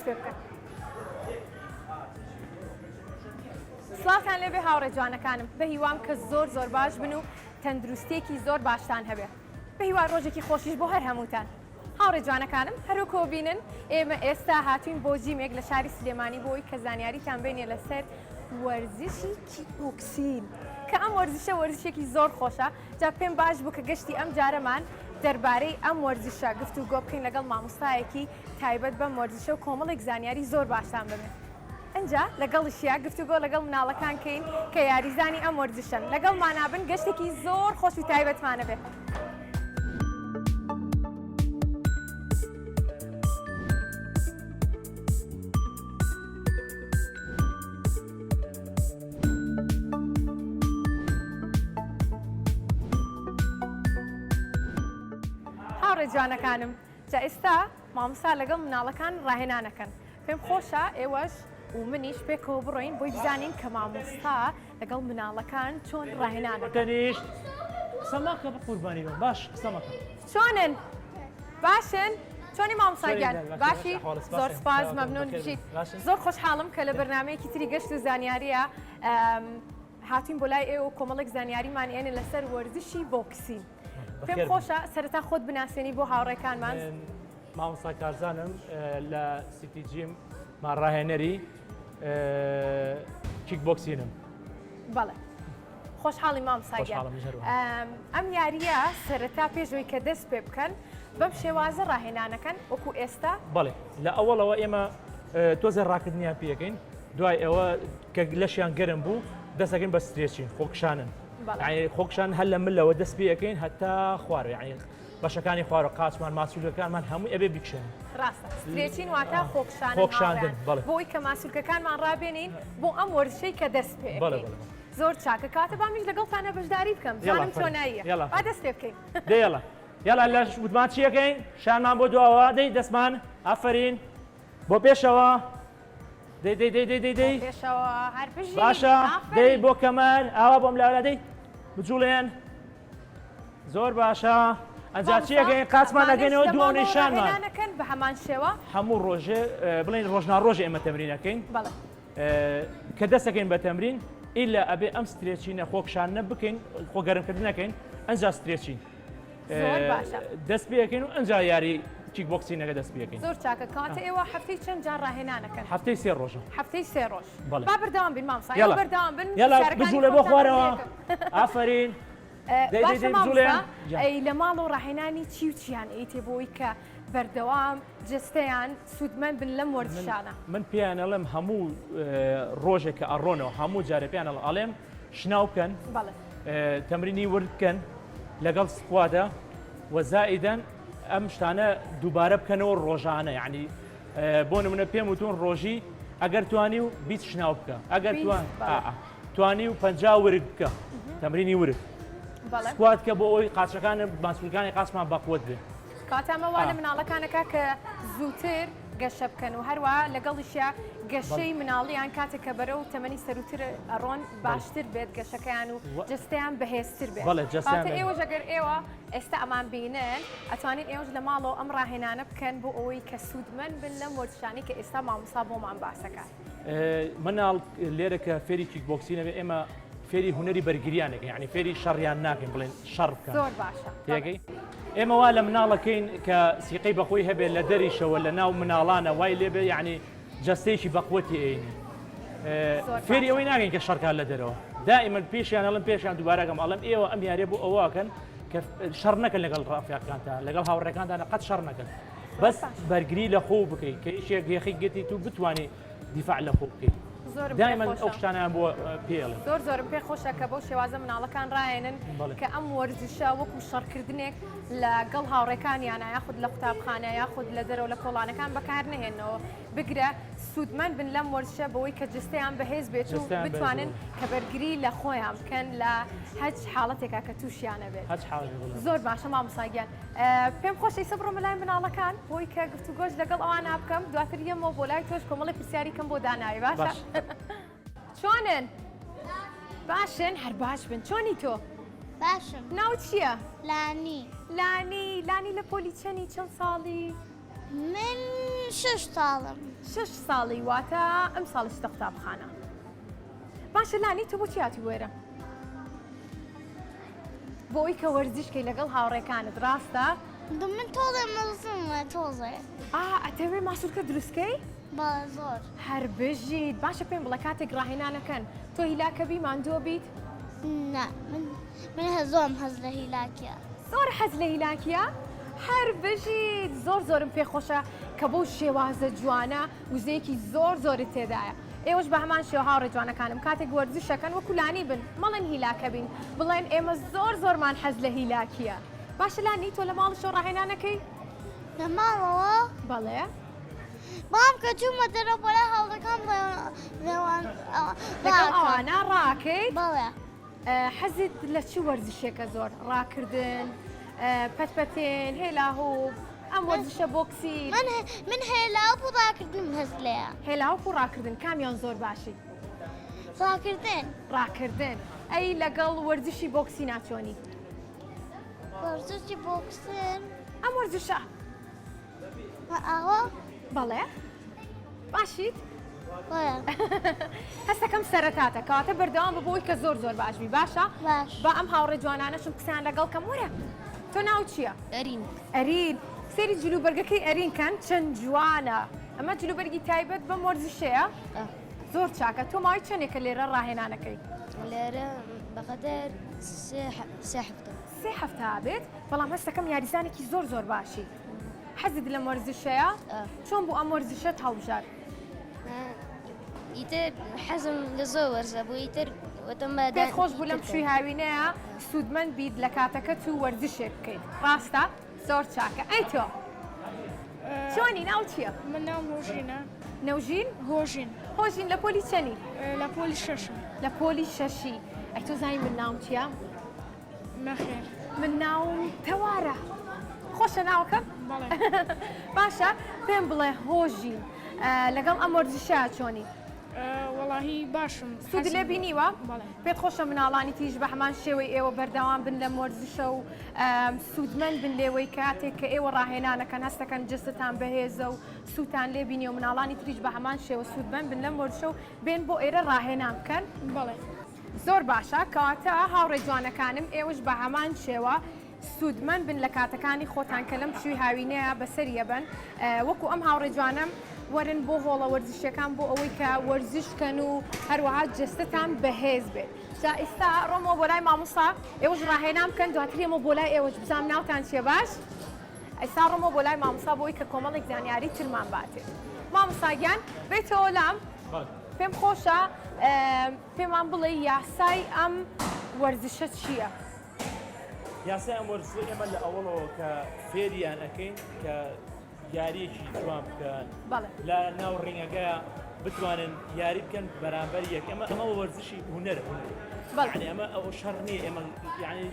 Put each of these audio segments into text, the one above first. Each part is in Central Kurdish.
دەست پێ بکەن. سڵاتان لێبێ هاوڕێ جوانەکانم، بە هیوام کە زۆر باش بن و تەندروستێکی زۆر باشتان هەبێ. بە هیوا ڕۆژێکی خۆشیش بۆ هەر هەمووتان. هاوڕێ جوانەکانم هەروەکۆ بینن ئێمە ئێستا هاتوین بۆ جیمێک لە شاری سلێمانی بۆی کە زانیاریتان بێنێ لەسەر وەرزشی کیکبۆکسین کە ئەم وەرزشێکی زۆر خۆشە. جا پێم باش بوو کە گەشتی ئەم جارەمان دەربارەی ئەم وەرزشە گفتوگۆ بکەین لەگەڵ مامۆستایەکی تایبەت بەم وەرزشە و کۆمەڵێک زانیاری زۆر باشتان ببێت. ئەنجا لەگەڵیشیا گفتوگۆ لەگەڵ مناڵەکان کەین کە یاریزانی ئەم وەرزشن لەگەڵ مانابن گەشتێکی زۆر خۆش و تایبەتمانە بێت. هاوڕێ جوانەکانم، جا ئێستا مامۆستا لەگەڵ مناڵەکان ڕاهێنانەکەن. پێم خۆشە ئێوەش و منیش پێکەوە بڕۆین بۆی بزانین کە مامۆستا لەگەڵ مناڵەکان چۆن ڕاهێنانەکەن. تەنیشت قسەماکە بە قوربانی بم باش قسەماکە. چۆنن؟ باشن؟ چۆنی مامۆستاگیان؟ باشی؟ زۆر سپاس مەمنون بژیت. زۆر خۆشحاڵم کە لە بەرنامەیەکی تری گەشت و زانیاریە هاتوین بۆ لای ئێوە کۆمەڵێک زانیاریمان ئێنێ لەسەر وەرزشی بۆکسین. پێم خۆشە سەرەتا خۆت بناسێنی بۆ هاوڕێکانمان. مامۆستا کارزانم لە سیتی جیم ماڕاهێنەری کیکبۆکسینم. بەڵێ خۆشحاڵی مامۆستاگیان. ئەم یاریە سەرەتا پێشەوەی کە دەست پێ بکەن بەم شێوازە ڕاهێنانەکەن وەکو ئێستا. بەڵێ لە ئەوڵەوە ئێمە تۆزە ڕاکردنیان پێەکەین دوای ئەوە کە لەشیان گەرم بوو دەستەکەین بە سترێچین خۆکشانن. خۆکشان هەر لە ملەوە دەست پێەکەین هەتا خوارە یعنی بەشەکانی خوارە قاچمان ماسوولەکانمان هەموو ئەبێ بیکشێن. ڕاستە سترێچین واتە خۆکشاندن بۆی کە ماسوولکەکانمان ڕابێنین بۆ ئەم وەرزشەی کە دەست پێ زۆر چاکە کاتە بامیش لەگەڵتانە بەشداری بکەم زانم چۆناییە با دەست پێ بکەین. دێڵە یاڵا لە وتمان چیەکەین شانمان بۆ دواوە دەی دەستمان ئافرین بۆ پێشەوە دەی پێشەوە هەر بژی باشە دەی بۆ کەمەر ئاوا بۆم لاوە دەی بجوڵێن زۆر باشە. ئەنجا چیەکەین قاچمان نەگەینەوە دووە نیشانمان بە هەمان شێوە هەموو ڕۆژێ بڵین ڕۆژناڕۆژە ئێمە تەمرینەکەین کە دەستەکەین بە تەمرین ئیلا ئەبێ ئەم سترێچینە خۆکشانە بکەین خۆ گەرمکردنەکەین ئەنجا سترێچین دەست پێەکەین و ئەنجا یاری کیکبۆکسینەکە دەست پێەکەین. زۆر چاکە کاتە ئێوە هەفتەی چەند جار ڕاهێنانەکەن؟ هەفتەی سێ ڕۆژە. هەفتەی سێ ڕۆژ. با بەردەوام بین مامۆستا بەردەوام بن بژوڵێ بۆ خوارەوە ئافرین. باشە مامۆستا ئەی لە ماڵ و ڕاهێنانی چی و چیان ئەیتێ بۆی کە بەردەوام جستەیان سوودمەند بن لەم وەرزشانە؟ من پێیان ئەڵێم هەموو ڕۆژێک کە ئەڕۆنەوە هەموو جارە پێیان ئەڵێم شناو بکەن تەمرینی ورد بکەن لەگەڵ سکوادە وەزائیدەن ئەم شتانە دووبارە بکەنەوە ڕۆژانە یعنی بۆ نمونە پێم وتون ڕۆژی ئەگەر توانی و 20 شناو بکە ئەگەر توانی و 50 ورد بکە تەمرینی ورد سکوات کە بۆ ئەوی قاچەکان ماسوولەکانی قاچمان بەقوت بێ. کاتەمەوە لە مناڵەکانەکە کە زووتر گەشە بکەن و هەروە لەگەڵیشیا گەشەی مناڵیان کاتێک کە بەرە و تەمەنی سەروتر ئەڕۆن باشتر بێت گەشەکەیان و جستیان بەهێزتر بێت. کاتە ئێوەش ئەگەر ئێوە ئێستا ئەمان بینن ئەتوانین ئێوەش لە ماڵەوە ئەم ڕاهێنانە بکەن بۆ ئەوەی کە سوودمەند بن لەم وەرزشانەی کە ئێستا مامۆستا بۆمان باسەکات. مناڵ لێرە کە فێری کیکبۆکسینەوێ ئێمە فێری هوەری بەرگریانێک یعنی فێری شەڕیان ناکەین بڵێن شەڕ بکەن. زۆر باشە تێگەی ئێمە وا لە مناڵەکەین کە سیقەی بەخۆی هەبێت لە دەریشەوە لە ناو مناڵانە وای لێبێ یعنی جەستەیەکی بەقوەتی ئەینی فێری ئەوەی ناگەین کە شەڕکار لە دەرەوە دائما پێشیان ئەڵم پێشیان دووبارەکەم ئەڵم ئێوە ئەم یاریە بۆ ئەوواکەن کە شەڕ نەکەن لەگەڵ ڕافیاکانتان لەگەڵ هاوڕێکانتانە قەت شەڕ نەکەن بەس بەرگری لە خۆ بکەیت کە ئیشێک گێخی گێتی و بتوانێت دیفاع لە خۆ بکەیت. دائما ئەو شتانیان بۆ پێڵێ زۆرم پێ خۆشە کە بەو شێوازە مناڵەکان ڕایێنن کە ئەم وەرزشە وەکو شەڕکردنێک لەگەڵ هاوڕێکانیانە یاخود لە قوتابخانە یاخود لە دەرەوە لە کۆڵانەکان بەکار نهێنەوە بگرە سوودمەند بن لەم وەرزشە بەوەی کە جستەیان بەهێز بێت و بتوانن کە بەرگری لە خۆیان بکەن لە هەج حاڵەتێکا کە تووشیانە بێت. زۆر باشە مامۆستاگیان پێم خۆشی سە بڕۆمە لای مناڵەکان بۆی کە گفتوگۆش لەگەڵ ئەوان بکەم دواتر یەمەوە بۆ لای تۆش کۆمەڵی پرسیاری کەم بۆ داناوی باشە؟ چۆنن؟ باشن هەر باش بن چۆنی تۆ؟ باشم. ناو چییە؟ لانی. لانی لە پۆلی چەندی چەند ساڵی؟ من 6 ساڵم 6 ساڵی واتە ئەم ساڵشتە قوتابخانە باشە لانی تۆ بۆچی هاتی وێرە بۆ ئەوی کە وەرزشکەی لەگەڵ هاوڕێکانت ڕاستە من تۆڵێ مەزمە تۆزێ ئەتەوێ ماسوولکە دروستکەی بە زۆر هەر بژیت باشە پێم بڵە کاتێک ڕاهێنانەکەن تۆ هیلاکەبی ماندووە بیت نه من هەزۆم هەز لە هیلاکیە زۆر حەز لە هیلاکیە هەر بژیت زۆرم پێخۆشە کە بۆ شێوازە جوانە وزەیەکی زۆرت تێدایە ئێوەش بە هەمان شێوە هاوڕێ جوانەکانم کاتێک وەرزشەکەن وەکولانی بن مەڵەن هیلاکە بین بڵێن ئێمە زۆرمان حەز لە هیلاکیە باشە لانی تۆ لە ماڵ شۆ ڕاهێنانەکەی لە ماڵەوە بەڵێ بام کە چوومە دەرە بۆلای هەڵدەکان لەوان لەگەڵ ئەوانە ڕاکەیت بەڵێ حەزت لە چی وەرزشێکە زۆر ڕاکردن پەتپەتێن هێلاهوب ئەم وەرزشە بۆکسی من هێلا و ڕاکردن هەز لەیە هێلاوپ و ڕاکردن کامیان زۆر باشی ڕاکردن ئەی لەگەڵ وەرزشی بۆکسی ناچۆنی وەرزشی بۆکسن ئەم وەرزشە ئەوە بەڵێ باشیت بەڵێ هەستەکەم سەرەتاتە کاتە بەردەوام ببووی کە زۆر باشبی باشە باش بە ئەم هاوڕێ جوانانەشم قسەیان لەگەڵ کەم وەرە تۆ ناو چییە؟ ئەرین سێری جلوبەرگەکەی ئەرینکەن چەند جوانە ئەمە جلوبەرگی تایبەت بەم وەرزشەیە زۆر چاکە تۆ ماوەی چەندێکە لێرە ڕاهێنانەکەی لێرە بەقەدەر سێ هەفتە بێت بەڵام هەستەکەم یاریزانێکی زۆر باشی حەزت لەم وەرزشەیە چۆن بوو ئەم وەرزشەت هەڵبژار ئیتر حەزم لە زۆر وەرزە بوو ئیتر پێت خۆش بوو لەم شووی هاوینەیە سوودمەند بیت لە کاتەکە تو وەرزشێک بکەیت ڕاستە زۆر چاکە ئەی تۆ چۆنی ناو چییە؟ من ناوم هۆژینە نەوژین هۆژین لە پۆلی چەنی لە پۆلی شەشم لە پۆلی شەشی ئەی تۆ زانی من ناوم چییە؟ نەخێر من ناوم تەوارە خۆشە ناوەکەم؟ بەڵێ باشە پێم بڵێ هۆژین لەگەڵ ئەم وەرزشە چۆنی؟ وەڵاهی باشم سوودی لێ بینیوە؟ بەڵێ پێت خۆشە مناڵانی تیژ بە هەمان شێوەی ئێوە بەردەوام بن لە وەرزشە و سوودمەند بن لێوەی کاتێک کە ئێوە ڕاهێنانەکەن هەستەکەن جستتان بەهێزە و سووتان لێ بینی و مناڵانی تریش بە هەمان شێوە سوودمەند بن لەم وەرزشە و بێن بۆ ئێرە ڕاهێنان بکەن بەڵێ زۆر باشە کەواتە هاوڕێ جوانەکانم ئێوەش بە هەمان شێوە سوودمەند بن لە کاتەکانی خۆتان کە لەم شووی هاوینەیە بەسەریە بن وەکو ئەم هاوڕێ جوانم وەرن بۆ هۆڵە وەرزشەکان بۆ ئەوەی کە وەرزشکەن و هەروەها جستتان بەهێز بێت جا ئێستا ڕۆمەوە بۆ لای مامۆستا ئێوەش ڕاهێنان بکەن دواتر ئێمە بۆ لای ئێوەش بزانم ناوتان چیە باش ئێستا ڕۆمەوە بۆ لای مامۆستا بۆی کە کۆمەڵێک زانیاری ترمان باتێت مامۆستاگیان بێتەوە لام پێم خۆشە پێمان بڵێ یاسای ئەم وەرزشە چییە؟ یاسای ئەم وەرزشە ئێمە لە ئەوڵەوە کە فێریان ئەەکەین کە یاریەکی جوان بکەن لە ناو ڕێنگەکە بتوانن یاری بکەن بەرامبەر یەک ئەمە وەرزشی هونەرە يعني ئەمە ئەو شەڕ نییە ئێمە یعنی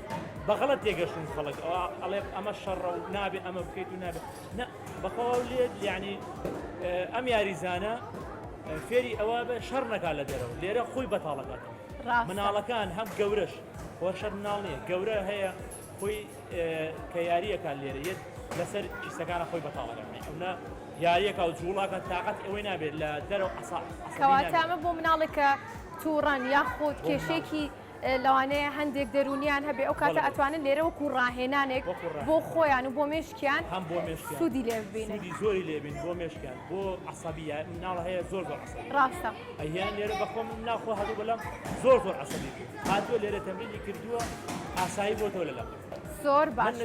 بەغەڵەت تێگەشتن خەڵک ئەڵێ ئەمە شەڕە و نابێ ئەمە بکەیت و نابێت نە بەخەوە لێت یعنی ئەم یاریزانە فێری ئەوە بە شەڕ نەکات لە دەرەوە لێرە خۆی بەتاڵەکاتن مناڵەکان هەم گەورەش وە شەر مناڵ نییە گەورە هەیە خۆی کە یاریەکان لێرە یەت لەسەر چیسەکانە خۆی بەتاڵەکەن ئەوە یاریەکە و جوڵاکە تااقەت ئەوەی نابێت لە دەرەوە کەواتە ئەمە بۆ مناڵێکە تووڕەن یاخۆت کێشێکی لەوانەیە هەندێک دەرونیان هەبێ ئەو کاتە ئەتوانن لێرە وەکو ڕاهێنانێک بۆ خۆیان و بۆ مێشکیان هەم بۆ مێشکیان سوودی لێ ببینن سوودی زۆری لێبین بۆ مێشکیان بۆ عەسەبی مناڵە هەیە زۆر عەسەبی ڕاستە ئەیان لێرە بەخۆم ناخۆ هەدوو بەڵام زۆر عەسەبی هاتووە لێرە تەمرینی کردووە ئاسایی بۆتەوە لەلام زۆر باش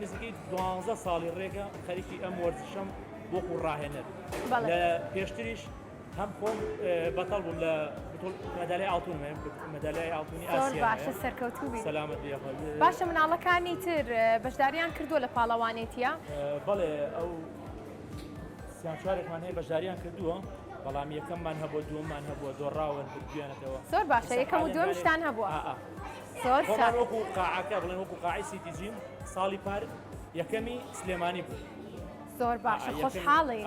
نزیکی 12 ساڵی ڕێگە خەریکی ئەم وەرزشەم وەکو ڕاهێنەر لە پێشتریش هەم خۆم بەتەڵ بووم لە مەدالیای ئاڵتون مەدالیای ئاڵتونی ئاسیا زۆر باشە سەرکەوتوو بی سەلامەت باشە مناڵەکانی تر بەشداریان کردووە لە پاڵەوانێتیە بەڵێ ئەو سیان چوارێکمان هەیە بەشداریان کردووە بەڵام یەکەممان هەبووە دووەممان هەبووە دۆڕاون بردوێنێتەوە زۆر باشە یەکەم و دووەمشتان هەبووە زۆر وەکو قاعەکە بڵێن وەکو قاعی سیتیزیم ساڵی پار یەکەمی سلێمانی بوو زۆر باشە خۆشحاڵین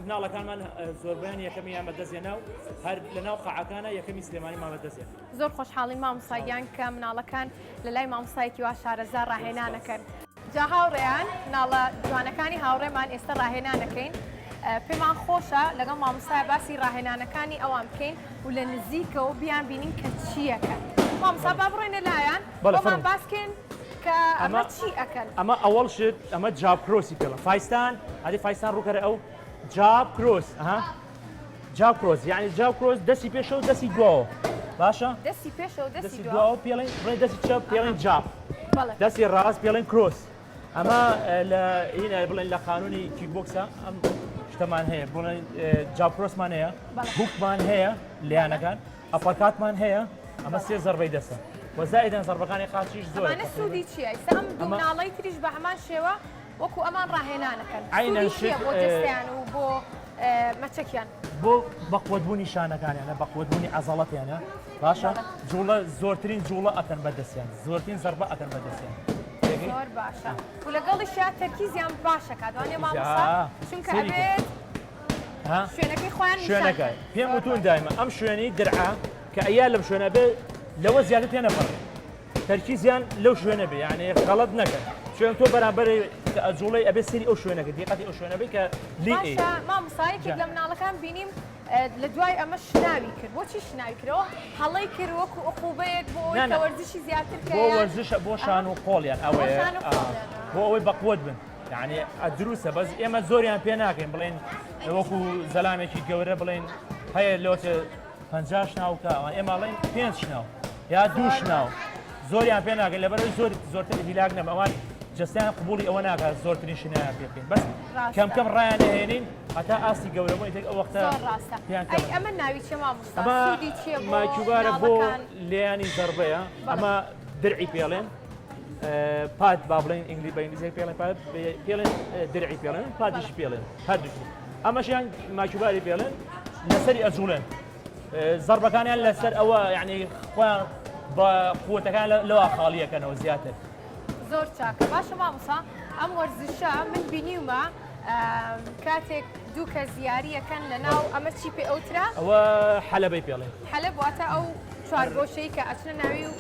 مناڵەکانمان زۆربیان یەکەمی یامەدەزێنا و هەر لە ناو قاعەکانە یەکەمی سلێمانی مامەدەزێن زۆر خۆشحاڵین مامۆستاییان کە مناڵەکان لە لای مامۆستایەکی وا شارەزا ڕاهێنانەکەن جا هاوڕێیان ناڵە جوانەکانی هاوڕێمان ئێستا ڕاهێنانەکەین پێمان خۆشە لەگەڵ مامۆستا باسی ڕاهێنانەکانی ئەوان بکەین و لە نزیکەوە بیان بینین کە چیەکەن مامۆستا با بڕێنە لایەن بۆمان باسکەین کە ئەمە چی ئەکەن ئەمە ئەوەڵ شت ئەمە جاب کرۆسی پێڵە فایستان ئەدی فایستان ڕووکەرە ئەو جاب کرۆس جاب کرۆس یعنی جاب کرۆس دەستی پێشە و دەستی دووە باشە دەستی پێشەوە دەستی دووە پێڵین ڕێ دەستی چەپ پێڵین جاب بەڵێ دەستی ڕاست پێڵین کرۆس ئەمە لە ئینە بڵێن لە قانونی کیکبۆکسە ئەم شتەمان هەیە بڵێن جاب کرۆسمان هەیە هوکمان هەیە لیانەکان ئەپەرکاتمان هەیە ئەمە سێ زەربەی دەسە وەزایدەن زەربەکانی قاچیش زۆر ئەمانە سوودی چییە؟ ئێستا ئەم دوو ناڵەی تریش بە هەمان شێوە وەکو ئەمان ڕاهێنانەکەن سوودی چییە بۆ جستیان و بۆ مەچەکیان بۆ بەقوەتبوونی شانەکانیانە بەقوەتبوونی عەزەڵەتیانە باشە جوڵە زۆرترین جوڵە ئەکەن بەدەستیان زۆرترین زەربە ئەکەن بەدەستیان زۆر باشە و لەگەڵیشیان تەرکیزیان باشەکە دوانێ مامۆستا چونکە ئەبێت شوێنەکەی خۆیان شوێنەکەی پێم وتون دایمە ئەم شوێنەی درعا کە ئەیا لەم شوێنە بێ لەوە زیاتر تێ نەپەڕ تەرکیزیان لەو شوێنە بێ یعنی غەڵەت نەکەن شوێن تۆ بەرامبەر جوڵەی ئەبێ سری ئەو شوێنەکە دیقەتی ئەو شوێنە بێ کە لی مامۆستایەکێک لە مناڵەکان بینیم لە دوای ئەمە شناوی کرد بۆچی شناوی کردەوە هەڵەی کرد وەکو عقوبەیەک بۆ ئەوەی وەرزشی زیاتر بۆ وەرزشە بۆ شان و قۆڵیان ئەوەیە بۆ ئەوەی بەقوت بن یعنی دروستە بەس ئێمە زۆریان پێ ناکەین بڵێن وەکو زەلامێکی گەورە بڵێن هەیە لەوتە 50 شناوکە ئێمە بڵێن 5 شناو یا 2 شناو زۆریان پێ ناکەین لەبەرەوەی زۆرتر هیلاک نەما ئەوان جستیان قبولی ئەوە ناکات زۆرترین شنیان پێ بکەین بەس کەم ڕایان نهێنین هەتا ئاستی گەورە بۆ ئەو وەختە ئەمە ناوی چێ مامۆستا سوودی چییە بۆ ماکوبارە بۆ لێیانی زەربەیە ئەمە درعی پێڵێن پاد با بڵێن ئینگلی بە ئینگلیزی پێڵێن پێڵێن درعی پێڵێن پادیش پێڵێن هەردووکی ئەمەشیان ماکوباری پێڵێن لەسەری ئەجوڵێن زەربەکانیان لەسەر ئەوە یعنی خۆیان بە قووەتەکان لەوە خاڵیەکەنەوە زیاتر زۆر چاکە باشە مامۆستا ئەم وەرزشە من بینیومە کاتێک دوو کە زیاریەکەن لە ناو ئەمە چی پێ ئەوترا ئەوە حەلەبەی پێڵێن حەلەب واتە ئەو چوارگۆشەی کە ئەچنە ناوی و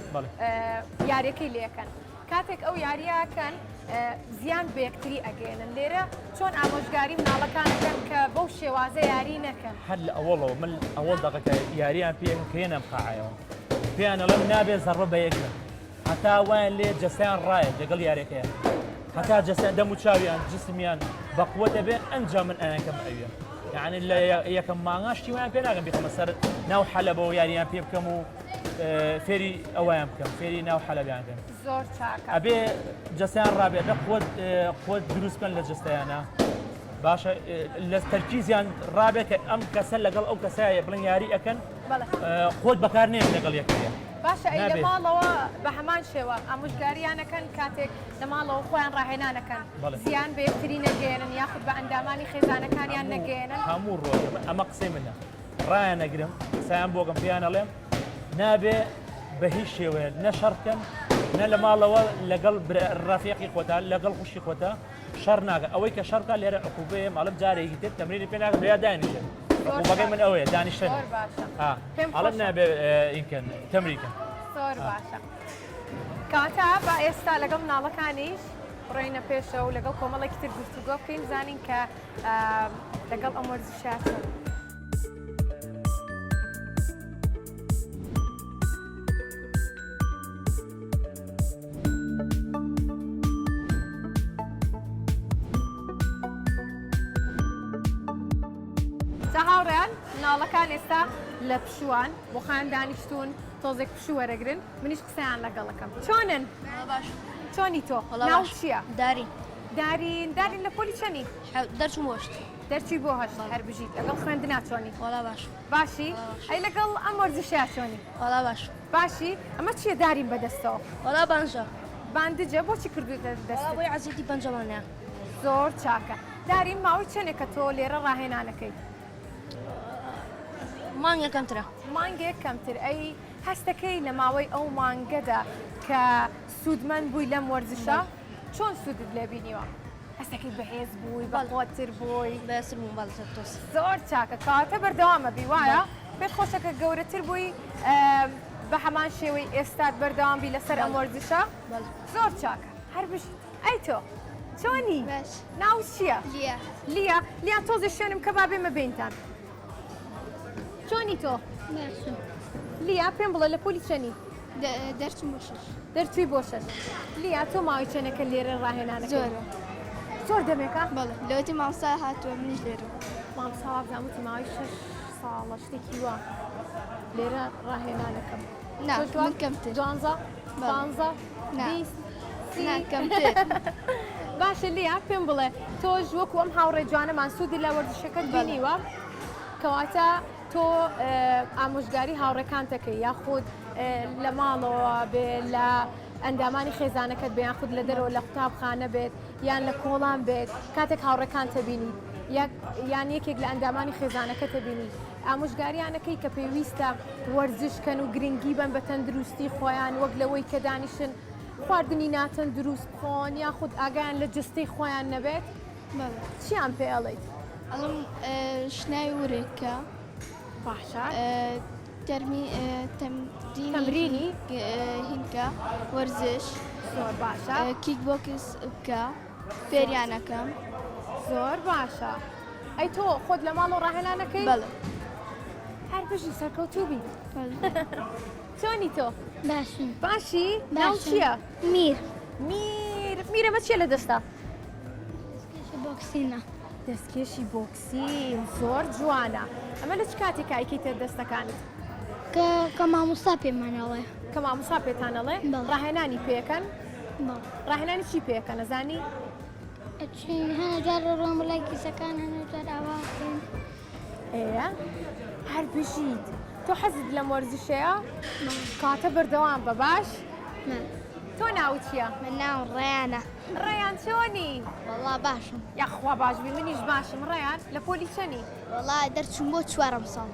یاریەکەی لێکەن کاتێک ئەو یاریەکەن زیان بەیەکتری ئەگەێنن لێرە چۆن ئامۆژگاری مناڵەکانەکەن کە بەو شێوازە یاری نەکەن هەر لە ئەوڵەوە من ئەوڵ دەقەکە یاریان پێکەن کە هێنم قاعەوە پێیان ئەڵێم نابێت زەڕبە بە یەکە هەتا وایان لێ جەستیان ڕایە لەگەڵ یارەکەیە هەتا جەستیان دەم و چاویان جسمیان بەقوەتە بێن ئەنجام من ئەنەکەم ئەویە یعنی لە یەکەم مانگاشتی ویان پێ ناگەم بێتمە سەر ناو حەلەبەوە یاریان پێ بکەم و فێری ئەویان بکەم فێری ناو حەلەبیان بکەم زۆر چاکە ئەبێ جەستیان ڕابێ بە قوت دروست بکەن لە جستیانە باشە لە تەرکیزیان ڕابێ کە ئەم کەسە لەگەڵ ئەو کەسایە بڵێن یاری ئەەکەن خۆت بەکار نێن لەگەڵ یەکەیە باشە ئەی لە ماڵەوە بە هەمان شێوە ئامۆژگاریانەکەن کاتێک لە ماڵەوە خۆیان ڕاهێنانەکەن زیان بە یەکتری نەگەێنن یاخود بە ئەندامانی خێزانەکانیان نەگەێنن هەموو ڕۆژ ئەمە قسەی منە ڕایان نەگرم قسەیان بۆگەم پێیان ئەڵێم نابێ بە هیچ شێوەیە نە شەڕکەن نە لە ماڵەوە لەگەڵ ڕافیقی خۆتا لەگەڵ خوشی خۆتا شەڕ ناکە ئەوەی کە شەڕکە لێرە عقوبەیە ماڵم جارێکی تر تەمرینی پێ ناکەم لێیا دانیشن عقوبەکەی من ئەوەیە دانیشتن ئەڵم نابێ ئینکەن تەمریکە زۆر باشە کاتە بە ئێستا لەگەڵ مناڵەکانیش ڕێینە پێشە و لەگەڵ کۆمەڵێکی تر گفتوگۆ بکەین زانین کە لەگەڵ ئەم وەرزشاتە هاوڕێیان مناڵەکان ئێستا لە پشووان بۆ خۆیان دانیشتون تۆزێک پشوو وەرەگرن منیش قسەیان لەگەڵەکەم چۆنن چۆنی تۆ ناو چییە دارین لە پۆلی چەنی دەرچوو وەشت دەرچی بۆ هەشت هەر بژیت لەگەڵ خوێندنا چۆنی وەڵا باش باشی ئەی لەگەڵ ئەم وەرزشەیە چۆنی وەڵا باش باشی ئەمە چییە دارین بەدەستەوە وەڵا بانجە باندجە بۆچی کردوتە دەست بۆی عەزیەتی پەنجەمانەیە زۆر چاکە دارین ماوەی چەندێکە تۆ لێرە ڕاهێنانەکەی مانگە کەمترە مانگێک کەمتر ئەی هەستەکەی لە ماوەی ئەو مانگەدا کە سوودمەند بووی لەم وەرزشە چۆن سوودت لێ بینیوە هەستەکەی بەهێز بووی بەڵۆتر بووی بەسر بووم باڵتر تۆس زۆر چاکە کاتە بەردەوامە بی وایە پێت خۆشەکە گەورەتر بووی بە هەمان شێوەی ئێستات بەردەوام بی لەسەر ئەم وەرزشە زۆر چاکە هەر بشت ئەی تۆ چۆنی باش ناو چییە؟ لیا لیا تۆزی شوێنم کە بابێ مەبینتان چۆنی تۆ؟ باشم لیا پێم بڵێ لە پۆلی چەنی دەرچم بۆ شش دەرچووی بۆ شەش لیا تۆ ماوەی چەنەکە لێرە ڕاهێنانەکە زۆرە زۆر دەمێکە؟ بەڵێ لەوەتی مامسا هاتووە منیش لێرە مامسا وابزانوتی ماوەی 6 ساڵە شتێکی وە لێرە ڕاهێنانەکەم نا من کەمتر دوانزە پانزە نا. بیست نا کەمتر باشە لیا پێم بڵێ تۆش وەکو ئەم هاوڕێ جوانەمان سوودی لە وەرزشەکەت بینیوە کەواتە تۆ ئامۆژگاری هاوڕێکان دەکەی یاخود لە ماڵەوە بێ لە ئەندامانی خێزانەکەت بێ یاخود لە دەرەوە لە قوتابخانە بێت یان لە کۆڵان بێت کاتێک هاوڕێکان تەبینی یان یەکێک لە ئەندامانی خێزانەکە تەبینی ئامۆژگاریانەکەی کە پێویستە وەرزشکەن و گرنگی بن بە تەندروستی خۆیان وەک لەوەی کە دانیشن خواردنی ناتەن دروست بخۆن یاخود ئاگیان لە جستەی خۆیان نەبێت چیان پێ ئەڵێیت؟ ئەڵم شنای ورێکە باشە تەمرینی هینکە وەرزش زۆر باشە کیک بۆکس بکە فێریانەکەم زۆر باشە ئەی تۆ خۆت لە ماڵ و ڕاهێنانەکەی؟ بەڵێ هەر بژی سەرکەوتوبی چۆنی تۆ؟ باشم باشی؟ ناو چییە؟ میر میرەمە چیە لە دەستا؟ بۆکسینە دەستکێشی بۆکسین زۆر جوانە ئەمە لە چ کاتێک ئایکەیتە دەستەکانت؟ کە مامۆستا پێمانەوەی کە مامۆستا پێتانەڵێ؟ بەڵێ. ڕاهێنانی پێەکەن؟ ڕاهێنانی چی پێەکە نەزانی؟ هەنە جار ڕۆم لای کیسەکان هەنە جار ئاواکەین ئێە هەر بژیت تۆ حەزت لە وەرزشەیە؟ کاتە بەردەوام بە باش؟ تۆ ناو چییە؟ من ناو ڕێیانە ڕێیان چۆنی؟ وەڵا باشم یاخوا باشبی منیش باشم ڕێیان لە پۆلی چەنی؟ وەڵا دەرچوم بۆ چوارەم ساڵ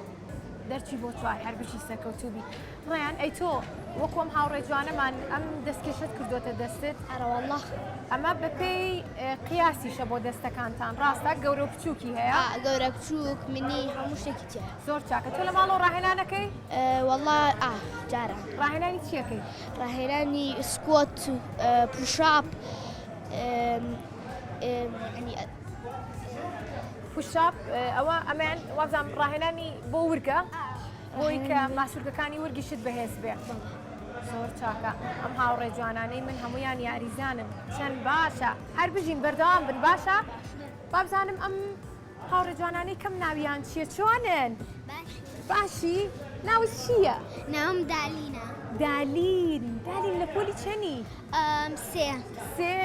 دەرچی بۆ توای هەر بشی سەرکەوتوبی ڕێیان ئەی تۆ وەکۆم هاوڕێ جوانەمان ئەم دەستکێشت کردوتە دەستت ئەرەوەڵا ئەمە بەپێی قیاسیشە بۆ دەستەکانتان ڕاستە گەورە و بچووکی هەیە گەورە بچووک منی هەموو شتێکی تێ زۆر چاکە تۆ لە ماڵەوە ڕاهێنانەکەی؟ وەڵا جارە ڕاهێنانی چیەکەی؟ ڕاهێنانی سکۆت پوشاپ پوشاپ ئەوە ئەمان وازام ڕاهێنانی بۆ ورگە بۆی کە ماسوورگەکانی ورگیشت بەهێز بێ زۆر چاکە ئەم هاوڕێ جوانانەی من هەمویان یاریزانم چەند باشە هەر بژین بەردەوام بن باشە بابزانم ئەم هاوڕێ جوانانەی کەم ناویان چییە چۆنن؟ باشی؟ ناوت چییە؟ ناوم دالینە دالین لە پۆلی چەنی؟ سێ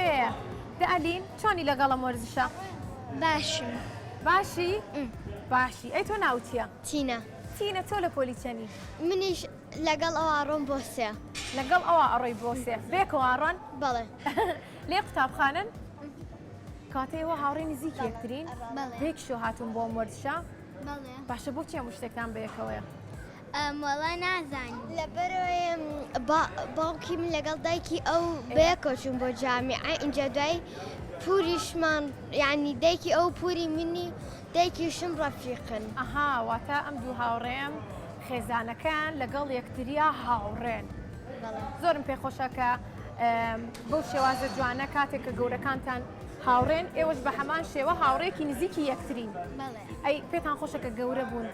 دالین چۆنی لەگەڵە وەرزشە؟ باشم باشی؟ باشی ئەی تۆ ناوچیە؟ تینە تۆ لە پۆلی چەنی؟ منیش لەگەڵ ئەوە ڕۆم بۆ سێ لەگەڵ ئەوە ئەڕۆی بۆ سێ بێکەوە ڕۆن؟ بەڵێ لێ قوتابخانن؟ کاتەیەوە هاوڕێ نزیکی یەکترین؟ بێکشۆ هاتوون بۆ وەرزشە؟ بەڵێ باشە بۆ چی هەموو شتێکتان بەیەکەوەیە؟ وەڵا نازانی لەبەرەوەی باوکی من لەگەڵ دایکی ئەو بەیەکەوچون بۆ جامیعە اینجا دوای پوریشمان یعنی دایکی ئەو پوری منی دایکیشم ڕەفیقن ئەها واتە ئەم دوو هاوڕێم خێزانەکان لەگەڵ یەکتریا هاوڕێن زۆرم پێخۆشە کە بەو شێوازە جوانە کاتێک کە گەورەکانتان هاوڕێن ئێوەش بە هەمان شێوە هاوڕێکی نزیکی یەکترین ئەی پێتان خۆشە کە گەورە بوون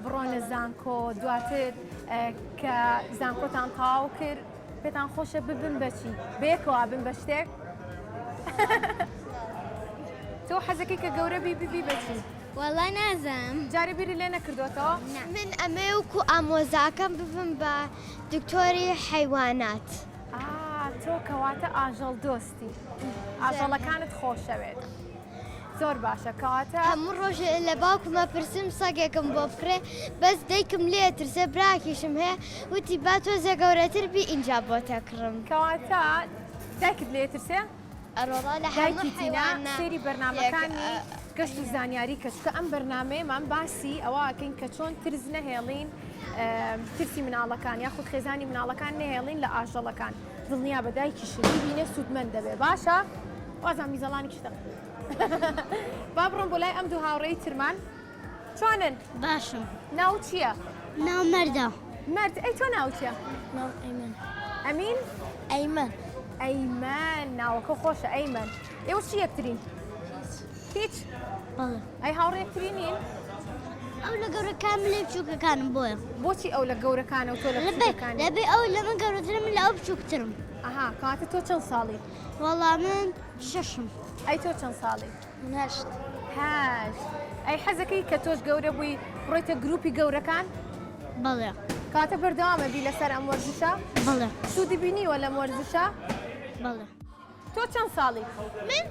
بڕۆنە زانکۆ دواتر کە زانکۆتان تاو کرد پێتان خۆشە ببن بەچی بێکەوە بن بە شتێک تۆ حەزەکەی کە گەورە بی بەچی وەڵا نازانم جارێ بیری لێ نەکردوێتەوە من ئەمە وکو ئامۆزاکەم ببم بە دکتۆری حیوانات تۆ کەواتە ئاژەڵ دۆستی ئاژەڵەکانت خۆشەوێت زۆر باشە کەواتە هەموو ڕۆژ لە باوکمە پرسم سەگێکم بۆ بکرێ بەس دایکم لێ ترسە براکیشم هەیە وتی با تۆزە گەورەتر بی ئینجا بۆ تەکڕم کەواتە دایکت لێ ترسێ؟ ئەرۆڵا لە دایکی تینا سێری بەرنامەکانی گەشت و زانیاری کەچکە ئەم بەرنمەیەمان باسی ئەوەکەین کە چۆن ترس نەهێڵین ترسی مناڵەکان یاخود خێزانی مناڵەکان نهێڵین لە ئاژەڵەکان دڵنیا بە دایکیشی بینێ سوودمەند دەبێ باشە؟ وازان میزەڵانی کشتە با بڕۆم بۆ لای ئەم دوو هاوڕێی ترمان چۆنن؟ باشم ناو چییە؟ ناو مەردە مرد ئەی تۆ ناو چییە؟ ناو ئەیمن ئەمین؟ ئەیمان ناوەکە خۆشە ئەیمن ئێوە چی یەکترین هیچ بەڵێ ئەی هاوڕێکترینین ئەو لە گەورەکان لێ بچووکەکانم بۆیە بۆچی ئەو لە گەورەکانە و تۆ لە بچووکەکانی لەبێ ئەو لە من گەورەترم لە ئەو بچووکترم ئەها کاتە تۆ چەند ساڵی وەڵام من شەشم ئەی تۆ چەند ساڵی من هشت هاشت ئەی حەزەکەی کە تۆش گەورە بووی بڕۆیتە گروپی گەورەکان بەڵێ کاتە بەردەوامە بی لەسەر ئەم وەرزشە بەڵێ سوودی بینیوە لەم وەرزشە بەڵێ تۆ چەند ساڵی من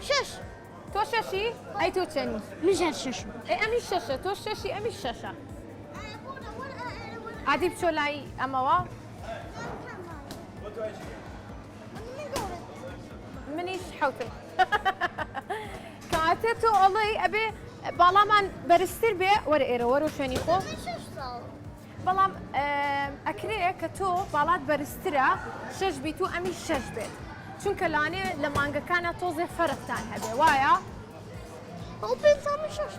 شەش تۆ شەشی ئەی تۆ چەندی من ژەر شەشم ئەی ئەمی شەشە تۆ شەشی ئەمی شەشە عادی بچۆ لای ئەمەوە منیش حوتم کاتێ تۆ ئەڵێ ئەبێ باڵامان بەرزتر بێ وەرە ئێرە وەرە شوێنی خۆ بەڵام ئەکرێ کە تۆ باڵات بەرزترە شەش بیت و ئەمی شەش بێت چونکە لانێ لە مانگەکانە تۆزێ فەرقتان هەبێ وایە ئەو پێم ساڵی شەش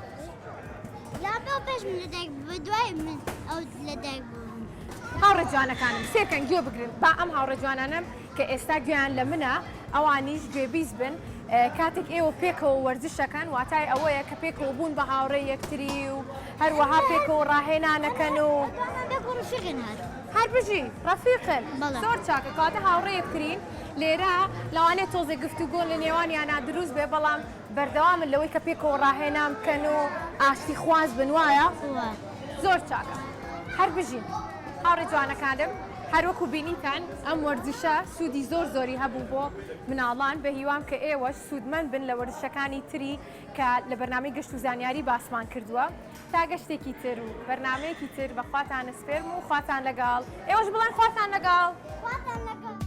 لا بێ پێش من لەدایک بەدوای من ئەو لەدایک بووم هاوڕێ جوانەکانم سێکەن گوێ بگرن با ئەم هاوڕێ جوانانم کە ئێستا گویان لە منە ئەوانیش گوێبیست بن کاتێک ئێوە پێکەوە وەرزشەکەن واتای ئەوەیە کە پێکەوە بوون بە هاوڕێ یەکتری و هەروەها پێکەوە ڕاهێنانەکەن و بێکڕفیقن هەر هەر بژی ڕەفیقن بەڵێ. زۆر چاکە کاتە هاوڕێ یەکترین لێرە لەوانێت تۆزێ گفتوگۆ لە نێوانیانە دروست بێ بەڵام بەردەوامن لەوەی کە پێکەوە ڕاهێنان بکەن و ئاشتی خواز بن وایە زۆر چاکە هەر بژین هاوڕێ جوانەکانم هەروەکو بینیتان ئەم وەرزشە سوودی زۆر زۆری هەبوو بۆ مناڵان بە هیوام کە ئێوەش سوودمەند بن لە وەرزشەکانی تری کە لە بەرنامەی گەشت و زانیاری باسمان کردووە تا گەشتێکی تر و بەرنمەیەکی تر بە خواتان سپێرم و خواتان لەگەڵ ئێوەش بڵێن خواتان لەگەڵ خواتان لەگەڵ